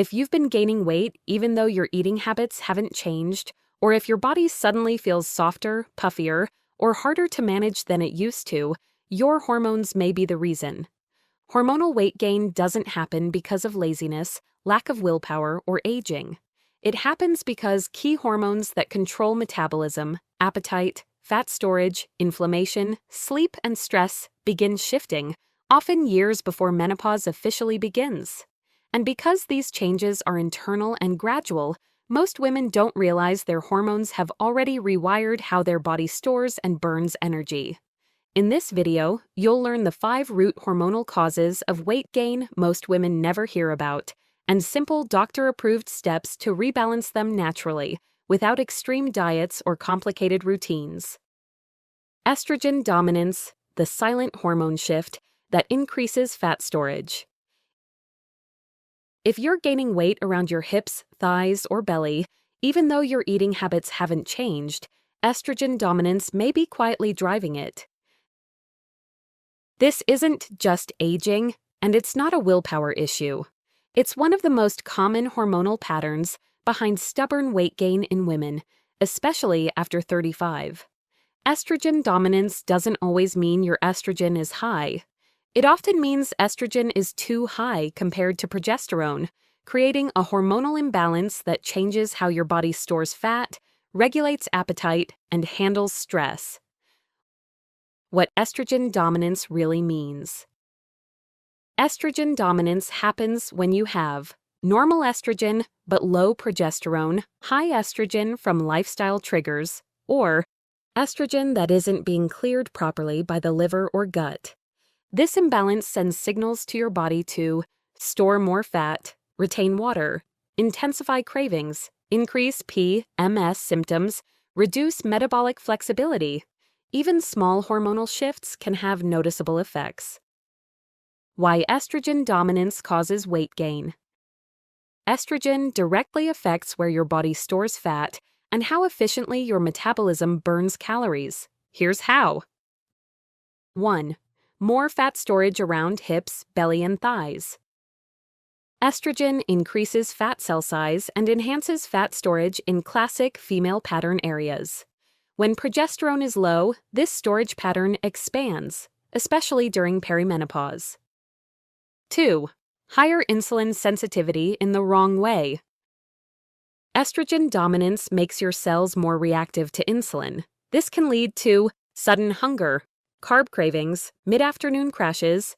If you've been gaining weight even though your eating habits haven't changed, or if your body suddenly feels softer, puffier, or harder to manage than it used to, your hormones may be the reason. Hormonal weight gain doesn't happen because of laziness, lack of willpower, or aging. It happens because key hormones that control metabolism, appetite, fat storage, inflammation, sleep, and stress begin shifting, often years before menopause officially begins. And because these changes are internal and gradual, most women don't realize their hormones have already rewired how their body stores and burns energy. In this video, you'll learn the 5 root hormonal causes of weight gain most women never hear about, and simple doctor-approved steps to rebalance them naturally, without extreme diets or complicated routines. Estrogen dominance, the silent hormone shift that increases fat storage. If you're gaining weight around your hips, thighs, or belly, even though your eating habits haven't changed, estrogen dominance may be quietly driving it. This isn't just aging, and it's not a willpower issue. It's one of the most common hormonal patterns behind stubborn weight gain in women, especially after 35. Estrogen dominance doesn't always mean your estrogen is high. It often means estrogen is too high compared to progesterone, creating a hormonal imbalance that changes how your body stores fat, regulates appetite, and handles stress. What estrogen dominance really means. Estrogen dominance happens when you have normal estrogen but low progesterone, high estrogen from lifestyle triggers, or estrogen that isn't being cleared properly by the liver or gut. This imbalance sends signals to your body to store more fat, retain water, intensify cravings, increase PMS symptoms, reduce metabolic flexibility. Even small hormonal shifts can have noticeable effects. Why estrogen dominance causes weight gain. Estrogen directly affects where your body stores fat and how efficiently your metabolism burns calories. Here's how. 1. More fat storage around hips, belly, and thighs. Estrogen increases fat cell size and enhances fat storage in classic female pattern areas. When progesterone is low, this storage pattern expands, especially during perimenopause. 2. Higher insulin sensitivity in the wrong way. Estrogen dominance makes your cells more reactive to insulin. This can lead to sudden hunger, carb cravings, mid-afternoon crashes,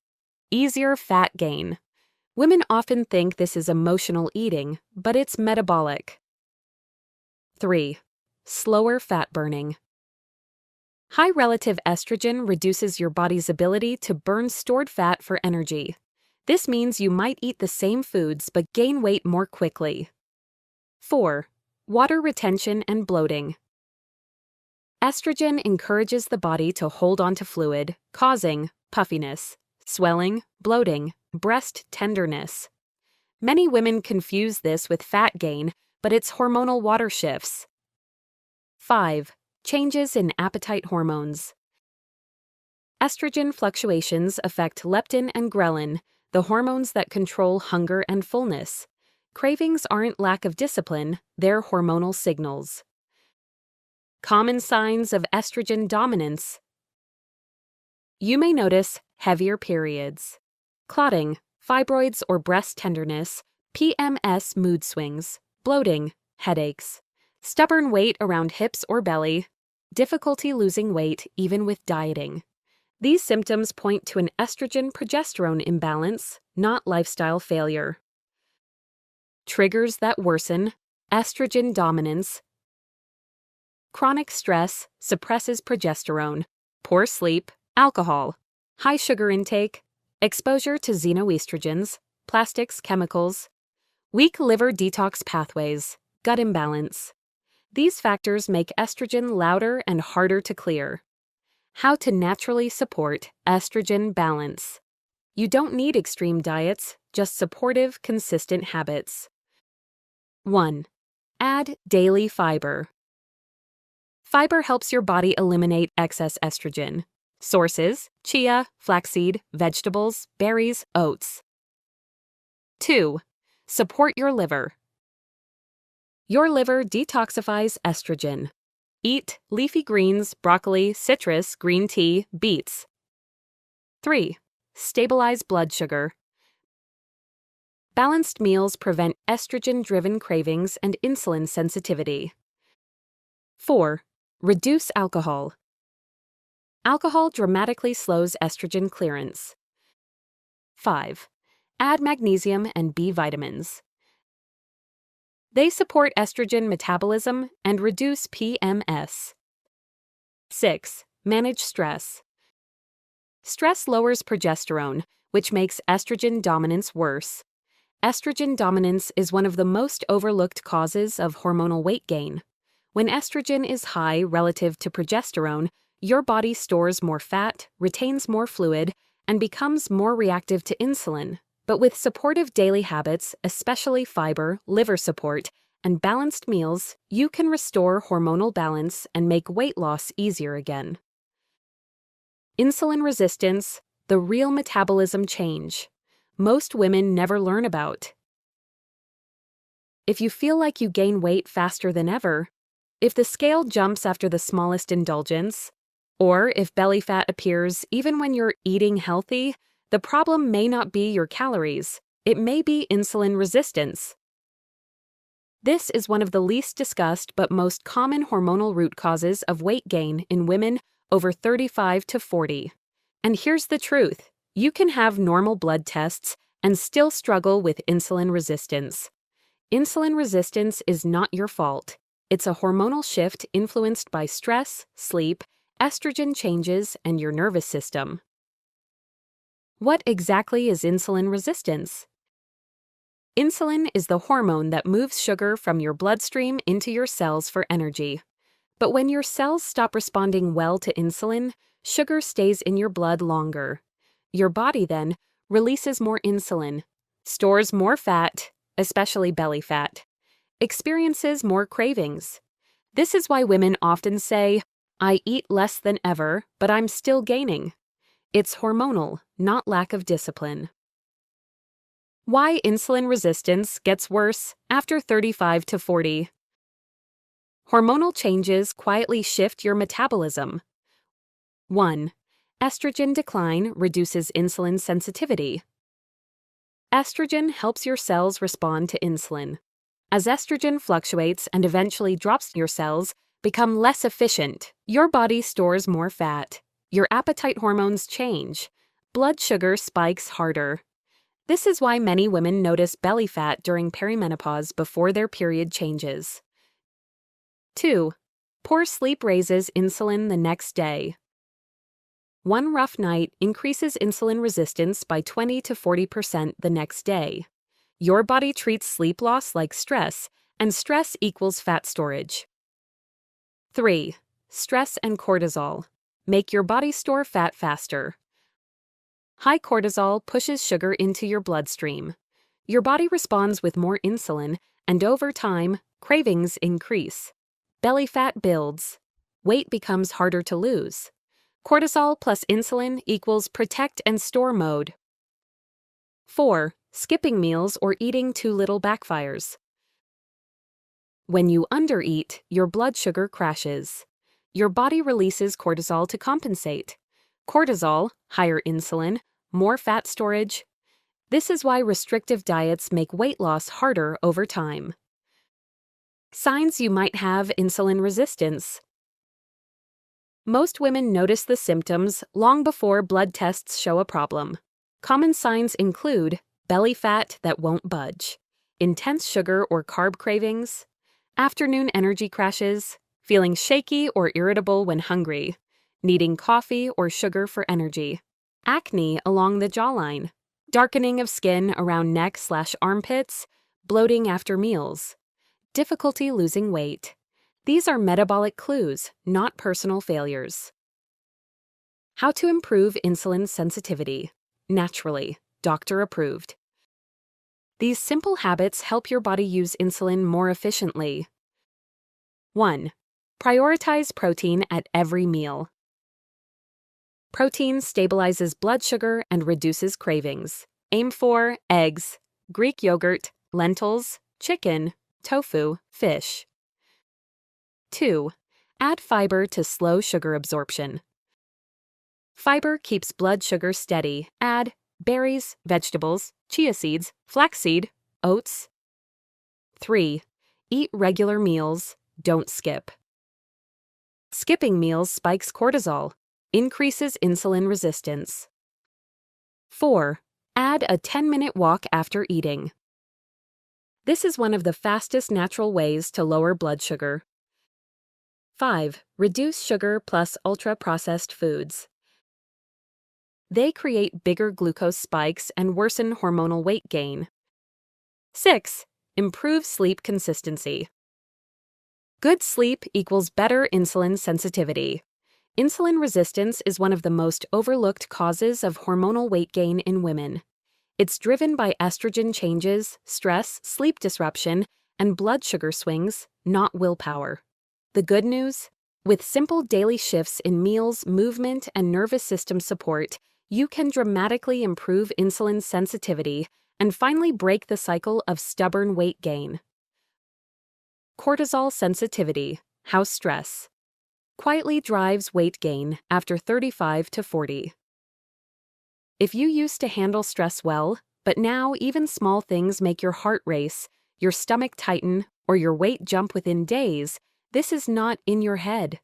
easier fat gain. Women often think this is emotional eating, but it's metabolic. 3. Slower fat burning. High relative estrogen reduces your body's ability to burn stored fat for energy. This means you might eat the same foods but gain weight more quickly. 4. Water retention and bloating. Estrogen encourages the body to hold onto fluid, causing puffiness, swelling, bloating, breast tenderness. Many women confuse this with fat gain, but it's hormonal water shifts. 5. Changes in appetite hormones. Estrogen fluctuations affect leptin and ghrelin, the hormones that control hunger and fullness. Cravings aren't lack of discipline, they're hormonal signals. Common signs of estrogen dominance. You may notice heavier periods, clotting, fibroids or breast tenderness, PMS mood swings, bloating, headaches, stubborn weight around hips or belly, difficulty losing weight even with dieting. These symptoms point to an estrogen-progesterone imbalance, not lifestyle failure. Triggers that worsen estrogen dominance. Chronic stress suppresses progesterone, poor sleep, alcohol, high sugar intake, exposure to xenoestrogens, plastics, chemicals, weak liver detox pathways, gut imbalance. These factors make estrogen louder and harder to clear. How to naturally support estrogen balance. You don't need extreme diets, just supportive, consistent habits. 1. Add daily fiber. Fiber helps your body eliminate excess estrogen. Sources: chia, flaxseed, vegetables, berries, oats. 2. Support your liver. Your liver detoxifies estrogen. Eat leafy greens, broccoli, citrus, green tea, beets. 3. Stabilize blood sugar. Balanced meals prevent estrogen-driven cravings and insulin sensitivity. 4. Reduce alcohol. Alcohol dramatically slows estrogen clearance. 5. Add magnesium and B vitamins. They support estrogen metabolism and reduce PMS. 6. Manage stress. Stress lowers progesterone, which makes estrogen dominance worse. Estrogen dominance is one of the most overlooked causes of hormonal weight gain. When estrogen is high relative to progesterone, your body stores more fat, retains more fluid, and becomes more reactive to insulin. But with supportive daily habits, especially fiber, liver support, and balanced meals, you can restore hormonal balance and make weight loss easier again. Insulin resistance, the real metabolism change. Most women never learn about. If you feel like you gain weight faster than ever, if the scale jumps after the smallest indulgence, or if belly fat appears even when you're eating healthy, the problem may not be your calories, it may be insulin resistance. This is one of the least discussed but most common hormonal root causes of weight gain in women over 35 to 40. And here's the truth. You can have normal blood tests and still struggle with insulin resistance. Insulin resistance is not your fault. It's a hormonal shift influenced by stress, sleep, estrogen changes, and your nervous system. What exactly is insulin resistance? Insulin is the hormone that moves sugar from your bloodstream into your cells for energy. But when your cells stop responding well to insulin, sugar stays in your blood longer. Your body then releases more insulin, stores more fat, especially belly fat, experiences more cravings. This is why women often say, "I eat less than ever, but I'm still gaining." It's hormonal, not lack of discipline. Why insulin resistance gets worse after 35 to 40. Hormonal changes quietly shift your metabolism. 1. Estrogen decline reduces insulin sensitivity. Estrogen helps your cells respond to insulin. As estrogen fluctuates and eventually drops, your cells become less efficient. Your body stores more fat. Your appetite hormones change. Blood sugar spikes harder. This is why many women notice belly fat during perimenopause before their period changes. 2. Poor sleep raises insulin the next day. One rough night increases insulin resistance by 20 to 40% the next day. Your body treats sleep loss like stress, and stress equals fat storage. 3. Stress and cortisol make your body store fat faster. High cortisol pushes sugar into your bloodstream. Your body responds with more insulin, and over time, cravings increase. Belly fat builds. Weight becomes harder to lose. Cortisol plus insulin equals protect and store mode. 4. Skipping meals or eating too little backfires. When you undereat, your blood sugar crashes. Your body releases cortisol to compensate. Cortisol, higher insulin, more fat storage. This is why restrictive diets make weight loss harder over time. Signs you might have insulin resistance. Most women notice the symptoms long before blood tests show a problem. Common signs include belly fat that won't budge, intense sugar or carb cravings, afternoon energy crashes, feeling shaky or irritable when hungry, needing coffee or sugar for energy, acne along the jawline, darkening of skin around neck/armpits, bloating after meals, difficulty losing weight. These are metabolic clues, not personal failures. How to improve insulin sensitivity. Naturally, doctor approved. These simple habits help your body use insulin more efficiently. 1. Prioritize protein at every meal. Protein stabilizes blood sugar and reduces cravings. Aim for eggs, Greek yogurt, lentils, chicken, tofu, fish. 2. Add fiber to slow sugar absorption. Fiber keeps blood sugar steady. Add berries, vegetables, chia seeds, flaxseed, oats. 3. Eat regular meals. Don't skip. Skipping meals spikes cortisol, increases insulin resistance. 4. Add a 10-minute walk after eating. This is one of the fastest natural ways to lower blood sugar. 5. Reduce sugar plus ultra-processed foods. They create bigger glucose spikes and worsen hormonal weight gain. 6. Improve sleep consistency. Good sleep equals better insulin sensitivity. Insulin resistance is one of the most overlooked causes of hormonal weight gain in women. It's driven by estrogen changes, stress, sleep disruption, and blood sugar swings, not willpower. The good news? With simple daily shifts in meals, movement, and nervous system support, you can dramatically improve insulin sensitivity and finally break the cycle of stubborn weight gain. Cortisol sensitivity, how stress quietly drives weight gain after 35 to 40. If you used to handle stress well, but now even small things make your heart race, your stomach tighten, or your weight jump within days, this is not in your head.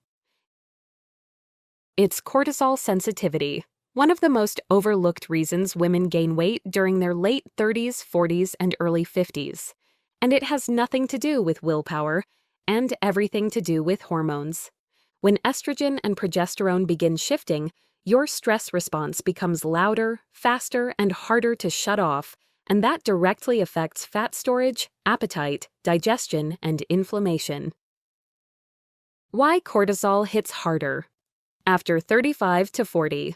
It's cortisol sensitivity, one of the most overlooked reasons women gain weight during their late 30s, 40s, and early 50s. And it has nothing to do with willpower and everything to do with hormones. When estrogen and progesterone begin shifting, your stress response becomes louder, faster, and harder to shut off, and that directly affects fat storage, appetite, digestion, and inflammation. Why cortisol hits harder after 35 to 40.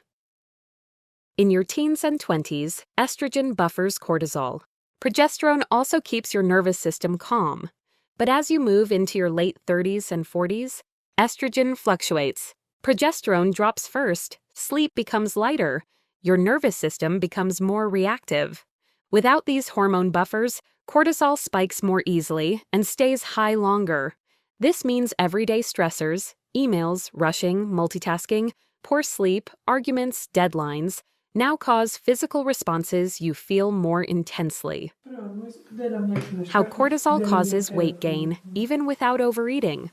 In your teens and 20s, estrogen buffers cortisol. Progesterone also keeps your nervous system calm. But as you move into your late 30s and 40s, estrogen fluctuates. Progesterone drops first, sleep becomes lighter, your nervous system becomes more reactive. Without these hormone buffers, cortisol spikes more easily and stays high longer. This means everyday stressors, emails, rushing, multitasking, poor sleep, arguments, deadlines, now cause physical responses you feel more intensely. How cortisol causes weight gain, even without overeating.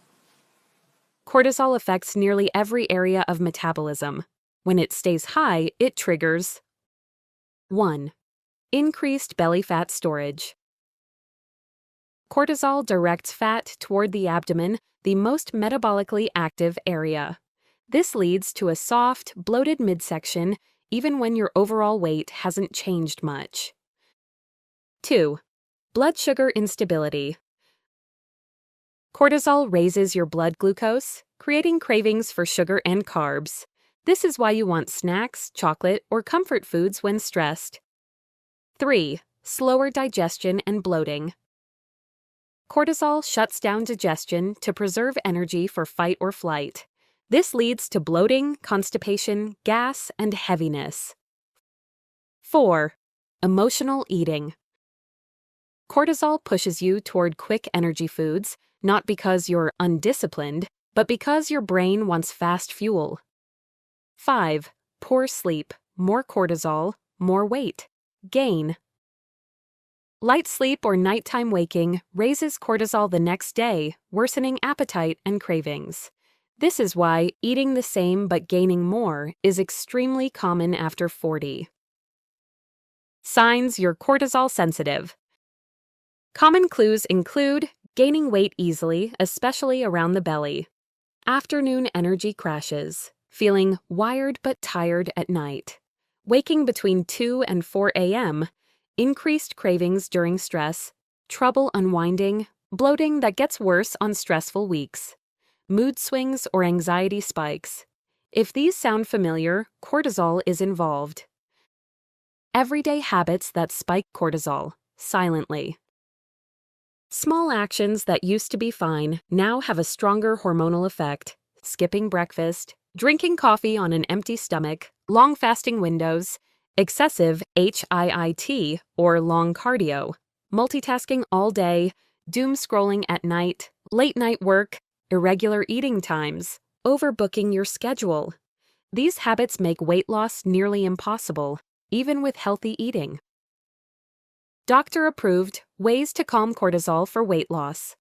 Cortisol affects nearly every area of metabolism. When it stays high, it triggers 1. Increased belly fat storage. Cortisol directs fat toward the abdomen, the most metabolically active area. This leads to a soft, bloated midsection, even when your overall weight hasn't changed much. 2. Blood sugar instability. Cortisol raises your blood glucose, creating cravings for sugar and carbs. This is why you want snacks, chocolate, or comfort foods when stressed. 3. Slower digestion and bloating. Cortisol shuts down digestion to preserve energy for fight or flight. This leads to bloating, constipation, gas, and heaviness. 4. Emotional eating. Cortisol pushes you toward quick energy foods, not because you're undisciplined, but because your brain wants fast fuel. 5. Poor sleep, more cortisol, more weight gain. Light sleep or nighttime waking raises cortisol the next day, worsening appetite and cravings. This is why eating the same but gaining more is extremely common after 40. Signs you're cortisol sensitive. Common clues include gaining weight easily, especially around the belly, afternoon energy crashes, feeling wired but tired at night, waking between 2 and 4 a.m., increased cravings during stress, trouble unwinding, bloating that gets worse on stressful weeks, mood swings or anxiety spikes. If these sound familiar, cortisol is involved. Everyday habits that spike cortisol, silently. Small actions that used to be fine now have a stronger hormonal effect. Skipping breakfast, drinking coffee on an empty stomach, long fasting windows, excessive HIIT or long cardio, multitasking all day, doom scrolling at night, late night work, irregular eating times, overbooking your schedule. These habits make weight loss nearly impossible, even with healthy eating. Doctor-approved ways to calm cortisol for weight loss.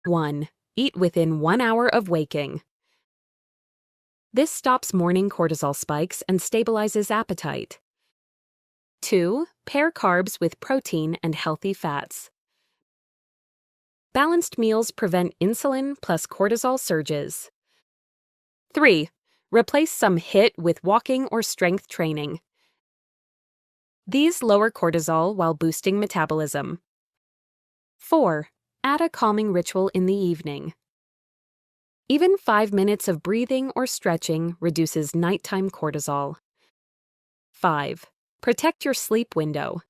1. Eat within 1 hour of waking. This stops morning cortisol spikes and stabilizes appetite. 2. Pair carbs with protein and healthy fats. Balanced meals prevent insulin plus cortisol surges. 3. Replace some HIIT with walking or strength training. These lower cortisol while boosting metabolism. 4. Add a calming ritual in the evening. Even 5 minutes of breathing or stretching reduces nighttime cortisol. 5. Protect your sleep window.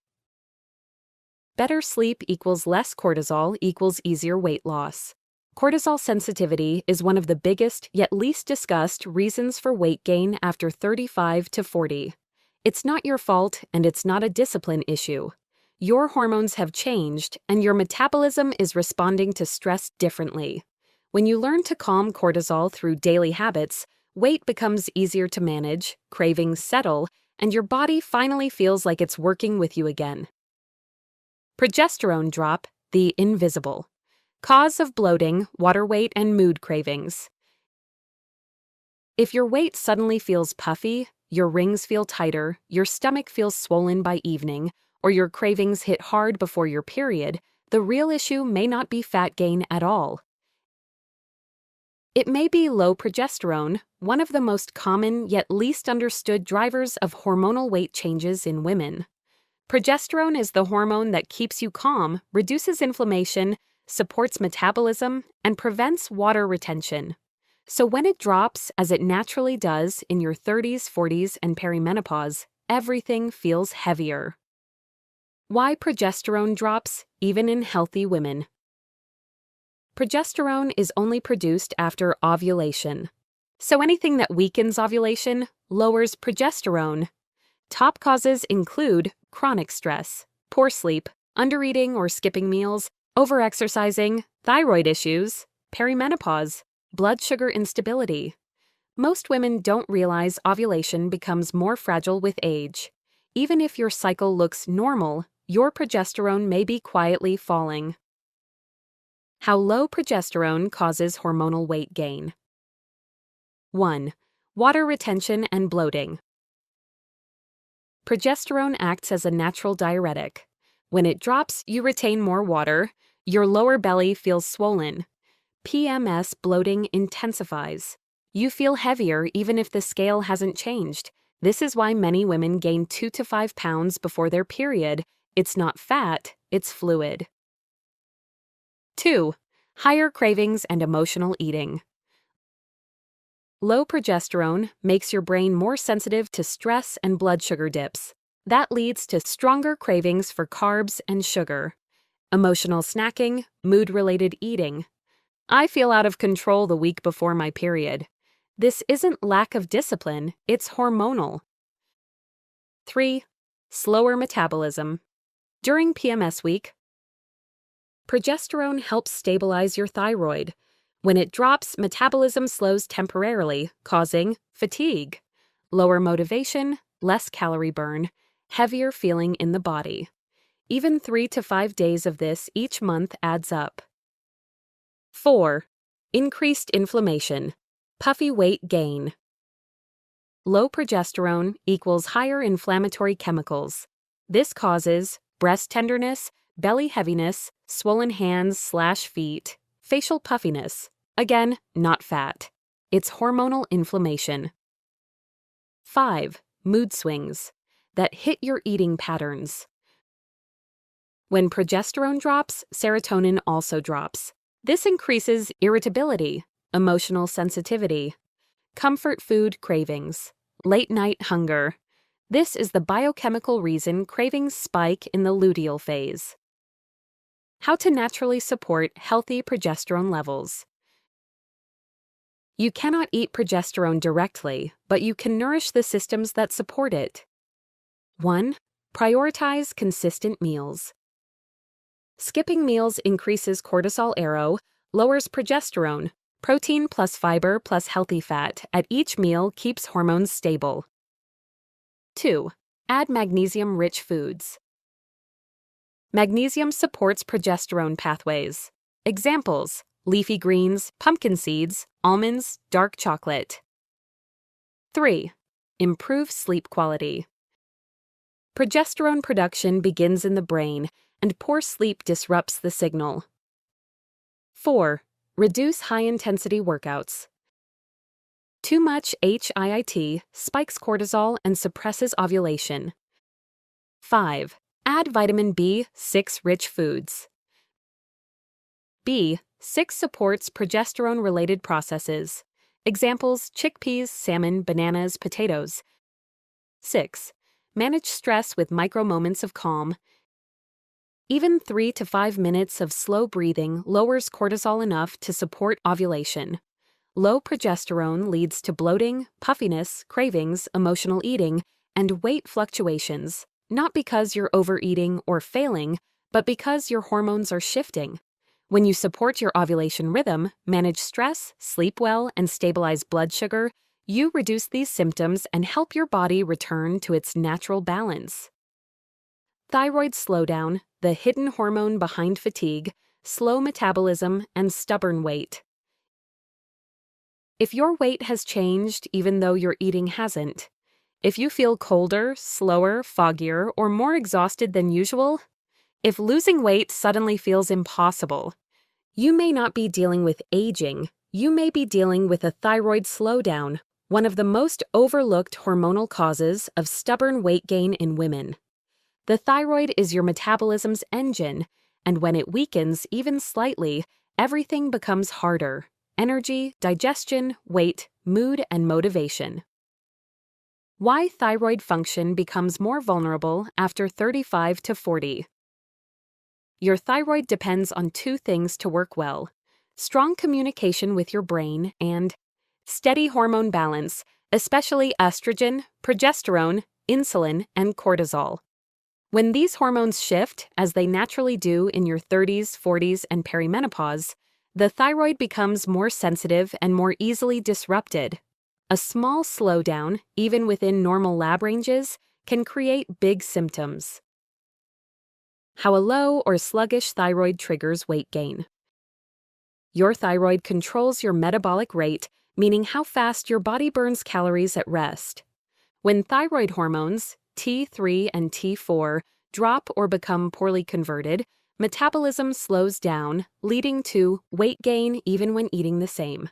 Better sleep equals less cortisol equals easier weight loss. Cortisol sensitivity is one of the biggest yet least discussed reasons for weight gain after 35 to 40. It's not your fault and it's not a discipline issue. Your hormones have changed and your metabolism is responding to stress differently. When you learn to calm cortisol through daily habits, weight becomes easier to manage, cravings settle, and your body finally feels like it's working with you again. Progesterone drop, the invisible. Cause of bloating, water weight, and mood cravings. If your weight suddenly feels puffy, your rings feel tighter, your stomach feels swollen by evening, or your cravings hit hard before your period, the real issue may not be fat gain at all. It may be low progesterone, one of the most common yet least understood drivers of hormonal weight changes in women. Progesterone is the hormone that keeps you calm, reduces inflammation, supports metabolism, and prevents water retention. So when it drops, as it naturally does in your 30s, 40s, and perimenopause, everything feels heavier. Why progesterone drops, even in healthy women? Progesterone is only produced after ovulation. So anything that weakens ovulation lowers progesterone. Top causes include chronic stress, poor sleep, undereating or skipping meals, overexercising, thyroid issues, perimenopause, blood sugar instability. Most women don't realize ovulation becomes more fragile with age. Even if your cycle looks normal, your progesterone may be quietly falling. How low progesterone causes hormonal weight gain. 1. Water retention and bloating. Progesterone acts as a natural diuretic. When it drops, you retain more water. Your lower belly feels swollen. PMS bloating intensifies. You feel heavier even if the scale hasn't changed. This is why many women gain 2 to 5 pounds before their period. It's not fat, it's fluid. 2. Higher cravings and emotional eating. Low progesterone makes your brain more sensitive to stress and blood sugar dips. That leads to stronger cravings for carbs and sugar. Emotional snacking, mood-related eating. I feel out of control the week before my period. This isn't lack of discipline, it's hormonal. 3. Slower metabolism. During PMS week, progesterone helps stabilize your thyroid. When it drops, metabolism slows temporarily, causing fatigue, lower motivation, less calorie burn, heavier feeling in the body. Even 3 to 5 days of this each month adds up. 4. Increased inflammation, puffy weight gain. Low progesterone equals higher inflammatory chemicals. This causes breast tenderness, belly heaviness, swollen hands/feet, facial puffiness. Again, not fat. It's hormonal inflammation. 5. Mood swings that hit your eating patterns. When progesterone drops, serotonin also drops. This increases irritability, emotional sensitivity, comfort food cravings, late-night hunger. This is the biochemical reason cravings spike in the luteal phase. How to naturally support healthy progesterone levels. You cannot eat progesterone directly, but you can nourish the systems that support it. 1. Prioritize consistent meals. Skipping meals increases cortisol arrow, lowers progesterone. Protein plus fiber plus healthy fat at each meal keeps hormones stable. 2. Add magnesium-rich foods. Magnesium supports progesterone pathways. Examples: leafy greens, pumpkin seeds, almonds, dark chocolate. 3. Improve sleep quality. Progesterone production begins in the brain, and poor sleep disrupts the signal. 4. Reduce high-intensity workouts. Too much HIIT spikes cortisol and suppresses ovulation. 5. Add vitamin B6-rich foods. B6 supports progesterone-related processes. Examples: chickpeas, salmon, bananas, potatoes. 6. Manage stress with micro moments of calm. Even 3 to 5 minutes of slow breathing lowers cortisol enough to support ovulation. Low progesterone leads to bloating, puffiness, cravings, emotional eating, and weight fluctuations, not because you're overeating or failing, but because your hormones are shifting. When you support your ovulation rhythm, manage stress, sleep well, and stabilize blood sugar, you reduce these symptoms and help your body return to its natural balance. Thyroid slowdown, the hidden hormone behind fatigue, slow metabolism, and stubborn weight. If your weight has changed even though your eating hasn't, if you feel colder, slower, foggier, or more exhausted than usual, if losing weight suddenly feels impossible, you may not be dealing with aging, you may be dealing with a thyroid slowdown, one of the most overlooked hormonal causes of stubborn weight gain in women. The thyroid is your metabolism's engine, and when it weakens even slightly, everything becomes harder: energy, digestion, weight, mood, and motivation. Why thyroid function becomes more vulnerable after 35 to 40. Your thyroid depends on 2 things to work well: strong communication with your brain and steady hormone balance, especially estrogen, progesterone, insulin, and cortisol. When these hormones shift, as they naturally do in your 30s, 40s, and perimenopause, the thyroid becomes more sensitive and more easily disrupted. A small slowdown, even within normal lab ranges, can create big symptoms. How a low or sluggish thyroid triggers weight gain. Your thyroid controls your metabolic rate, meaning how fast your body burns calories at rest. When thyroid hormones, T3 and T4, drop or become poorly converted, metabolism slows down, leading to weight gain even when eating the same.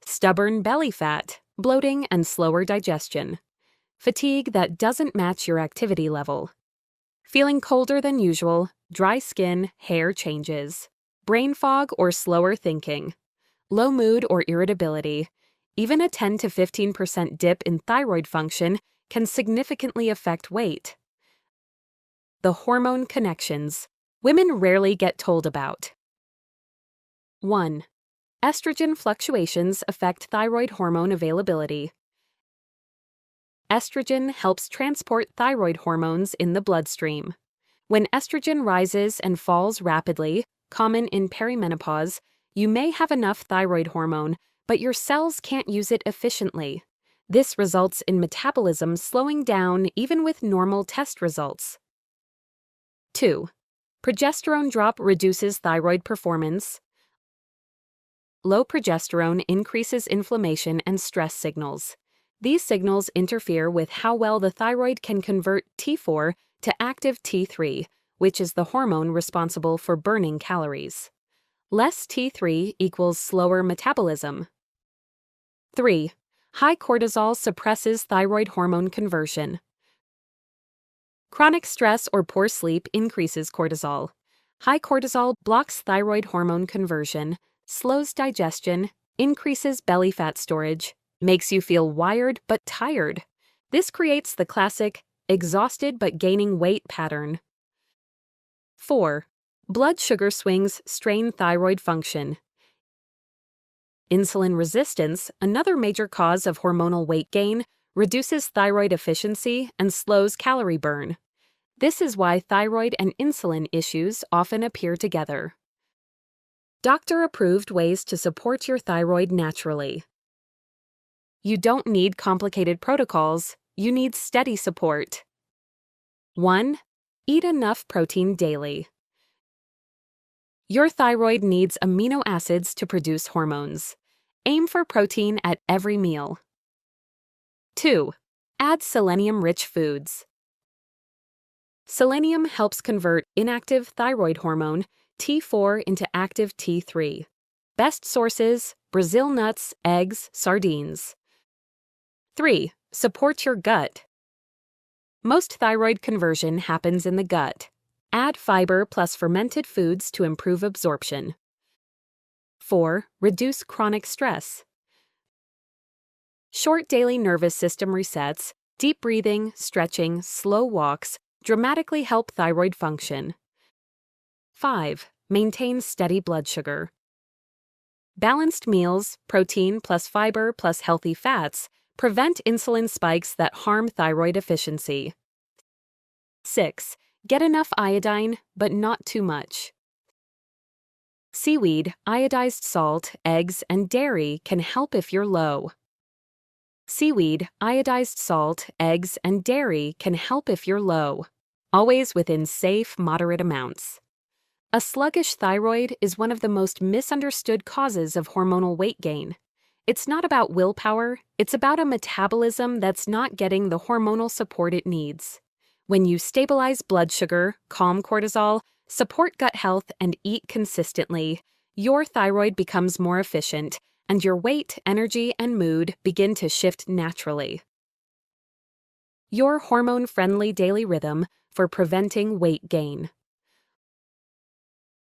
Stubborn belly fat, bloating, and slower digestion. Fatigue that doesn't match your activity level. Feeling colder than usual, dry skin, hair changes. Brain fog or slower thinking. Low mood or irritability. Even a 10 to 15% dip in thyroid function can significantly affect weight. The hormone connections women rarely get told about. 1. Estrogen fluctuations affect thyroid hormone availability. Estrogen helps transport thyroid hormones in the bloodstream. When estrogen rises and falls rapidly, common in perimenopause, you may have enough thyroid hormone, but your cells can't use it efficiently. This results in metabolism slowing down even with normal test results. 2. Progesterone drop reduces thyroid performance. Low progesterone increases inflammation and stress signals. These signals interfere with how well the thyroid can convert T4 to active T3, which is the hormone responsible for burning calories. Less T3 equals slower metabolism. 3. High cortisol suppresses thyroid hormone conversion. Chronic stress or poor sleep increases cortisol. High cortisol blocks thyroid hormone conversion, slows digestion, increases belly fat storage, makes you feel wired but tired. This creates the classic exhausted but gaining weight pattern. 4. Blood sugar swings strain thyroid function. Insulin resistance, another major cause of hormonal weight gain, reduces thyroid efficiency and slows calorie burn. This is why thyroid and insulin issues often appear together. Doctor-approved ways to support your thyroid naturally. You don't need complicated protocols, you need steady support. 1. Eat enough protein daily. Your thyroid needs amino acids to produce hormones. Aim for protein at every meal. 2. Add selenium-rich foods. Selenium helps convert inactive thyroid hormone, T4, into active T3. Best sources: Brazil nuts, eggs, sardines. 3. Support your gut. Most thyroid conversion happens in the gut. Add fiber plus fermented foods to improve absorption. 4. Reduce chronic stress. Short daily nervous system resets, deep breathing, stretching, slow walks dramatically help thyroid function. 5. Maintain steady blood sugar. Balanced meals, protein plus fiber plus healthy fats, prevent insulin spikes that harm thyroid efficiency. 6. Get enough iodine, but not too much. Seaweed, iodized salt, eggs, and dairy can help if you're low. Seaweed, iodized salt, eggs, and dairy can help if you're low, always within safe, moderate amounts. A sluggish thyroid is one of the most misunderstood causes of hormonal weight gain. It's not about willpower, it's about a metabolism that's not getting the hormonal support it needs. When you stabilize blood sugar, calm cortisol, support gut health, and eat consistently, your thyroid becomes more efficient, and your weight, energy, and mood begin to shift naturally. Your hormone-friendly daily rhythm for preventing weight gain.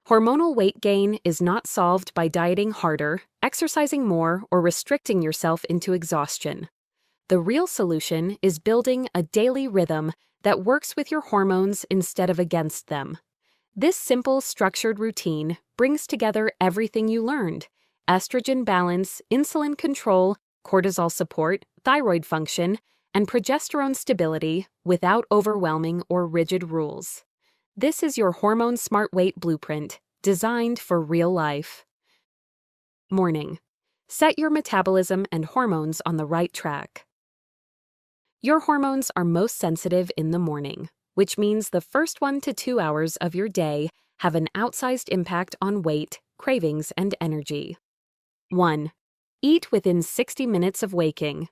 Hormonal weight gain is not solved by dieting harder, exercising more, or restricting yourself into exhaustion. The real solution is building a daily rhythm that works with your hormones instead of against them. This simple, structured routine brings together everything you learned: estrogen balance, insulin control, cortisol support, thyroid function, and progesterone stability without overwhelming or rigid rules. This is your Hormone Smart Weight Blueprint, designed for real life. Morning. Set your metabolism and hormones on the right track. Your hormones are most sensitive in the morning, which means the first 1 to 2 hours of your day have an outsized impact on weight, cravings, and energy. 1. Eat within 60 minutes of waking.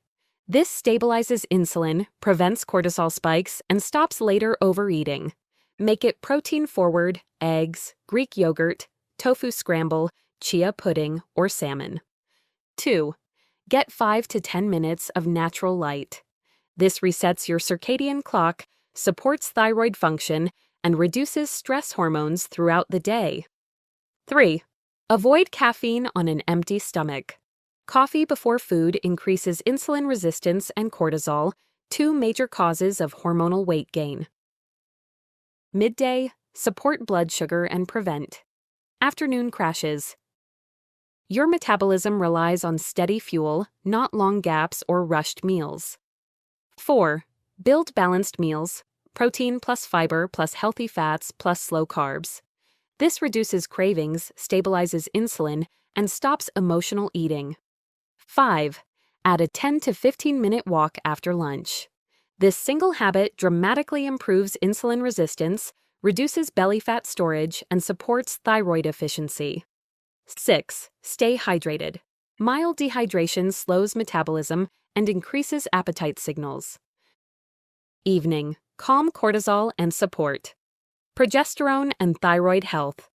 This stabilizes insulin, prevents cortisol spikes, and stops later overeating. Make it protein-forward: eggs, Greek yogurt, tofu scramble, chia pudding, or salmon. 2. Get 5 to 10 minutes of natural light. This resets your circadian clock, supports thyroid function, and reduces stress hormones throughout the day. 3. Avoid caffeine on an empty stomach. Coffee before food increases insulin resistance and cortisol, two major causes of hormonal weight gain. Midday, support blood sugar and prevent. Afternoon crashes. Your metabolism relies on steady fuel, not long gaps or rushed meals. 4. Build balanced meals: protein plus fiber plus healthy fats plus slow carbs. This reduces cravings, stabilizes insulin, and stops emotional eating. 5. Add a 10 to 15-minute walk after lunch. This single habit dramatically improves insulin resistance, reduces belly fat storage, and supports thyroid efficiency. 6. Stay hydrated. Mild dehydration slows metabolism and increases appetite signals. Evening, calm cortisol and support. Progesterone and thyroid health.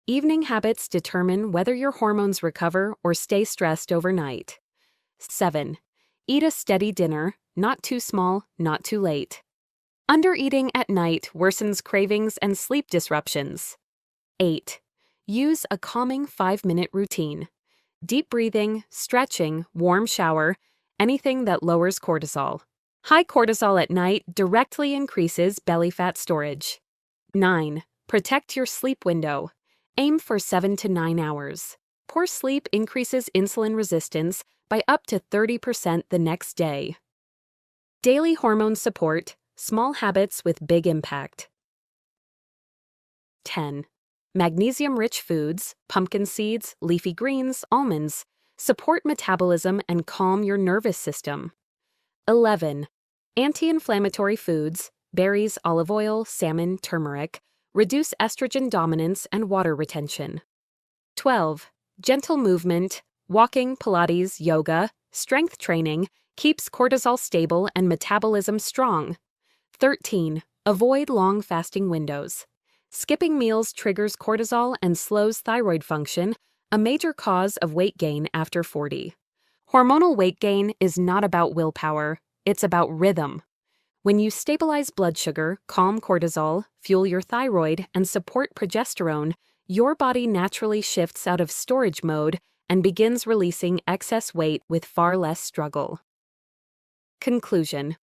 Evening habits determine whether your hormones recover or stay stressed overnight. 7. Eat a steady dinner, not too small, not too late. Undereating at night worsens cravings and sleep disruptions. 8. Use a calming 5-minute routine. Deep breathing, stretching, warm shower, anything that lowers cortisol. High cortisol at night directly increases belly fat storage. 9. Protect your sleep window. Aim for 7 to 9 hours. Poor sleep increases insulin resistance by up to 30% the next day. Daily hormone support, Small habits with big impact. 10. Magnesium-rich foods, pumpkin seeds, leafy greens, almonds, support metabolism and calm your nervous system. 11. Anti-inflammatory foods, berries, olive oil, salmon, turmeric, reduce estrogen dominance and water retention. 12. Gentle movement, walking, Pilates, yoga, strength training, keeps cortisol stable and metabolism strong. 13. Avoid long fasting windows. Skipping meals triggers cortisol and slows thyroid function, a major cause of weight gain after 40. Hormonal weight gain is not about willpower, it's about rhythm. When you stabilize blood sugar, calm cortisol, fuel your thyroid, and support progesterone, your body naturally shifts out of storage mode and begins releasing excess weight with far less struggle. Conclusion.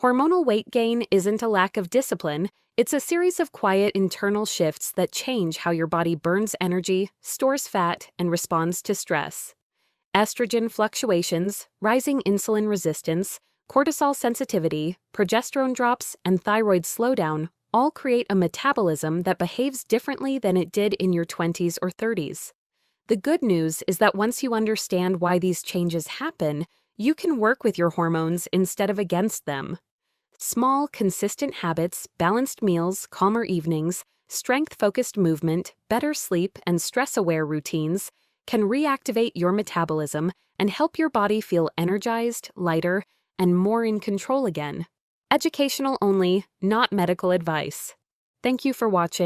Hormonal weight gain isn't a lack of discipline, it's a series of quiet internal shifts that change how your body burns energy, stores fat, and responds to stress. Estrogen fluctuations, rising insulin resistance, cortisol sensitivity, progesterone drops, and thyroid slowdown all create a metabolism that behaves differently than it did in your 20s or 30s. The good news is that once you understand why these changes happen, you can work with your hormones instead of against them. Small, consistent habits, balanced meals, calmer evenings, strength-focused movement, better sleep, and stress-aware routines can reactivate your metabolism and help your body feel energized, lighter, and more in control again. Educational only, not medical advice. Thank you for watching.